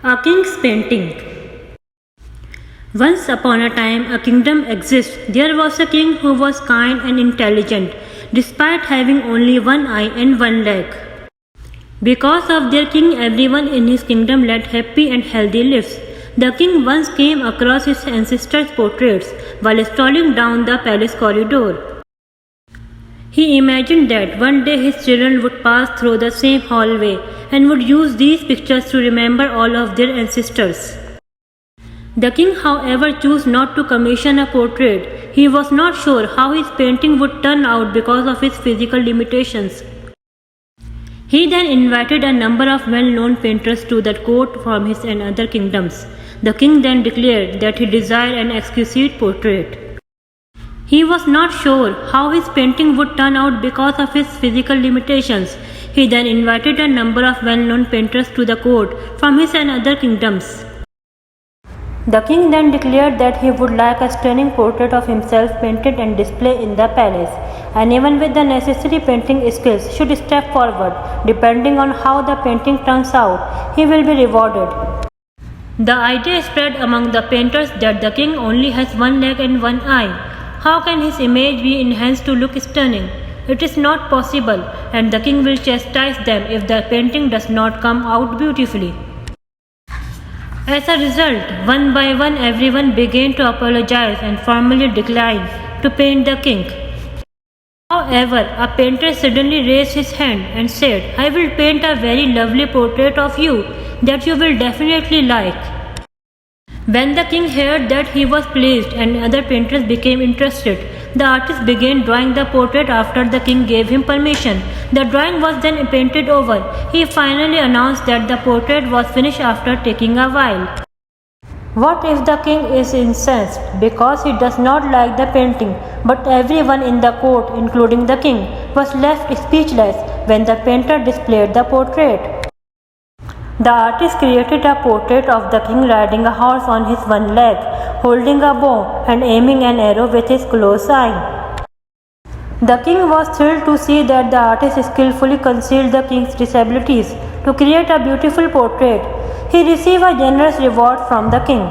A king's painting. Once upon a time, a kingdom exists. There was a king who was kind and intelligent, despite having only one eye and one leg. Because of their king, everyone in his kingdom led happy and healthy lives. The king once came across his ancestors' portraits while strolling down the palace corridor. He imagined that one day his children would pass through the same hallway and would use these pictures to remember all of their ancestors. The king, however, chose not to commission a portrait. He was not sure how his painting would turn out because of his physical limitations. He then invited a number of well-known painters to the court from his and other kingdoms. The king then declared that he desired an exquisite portrait. He was not sure how his painting would turn out because of his physical limitations. He then invited a number of well-known painters to the court from his and other kingdoms. The king then declared that he would like a stunning portrait of himself painted and displayed in the palace. Anyone with the necessary painting skills should step forward. Depending on how the painting turns out, he will be rewarded. The idea spread among the painters that the king only has one leg and one eye. How can his image be enhanced to look stunning? It is not possible, and the king will chastise them if the painting does not come out beautifully. As a result, one by one everyone began to apologize and formally decline to paint the king. However, a painter suddenly raised his hand and said, "I will paint a very lovely portrait of you that you will definitely like." When the king heard that, he was pleased and other painters became interested. The artist began drawing the portrait after the king gave him permission. The drawing was then painted over. He finally announced that the portrait was finished after taking a while. What if the king is incensed because he does not like the painting? But everyone in the court, including the king, was left speechless when the painter displayed the portrait. The artist created a portrait of the king riding a horse on his one leg, holding a bow and aiming an arrow with his close eye. The king was thrilled to see that the artist skillfully concealed the king's disabilities to create a beautiful portrait. He received a generous reward from the king.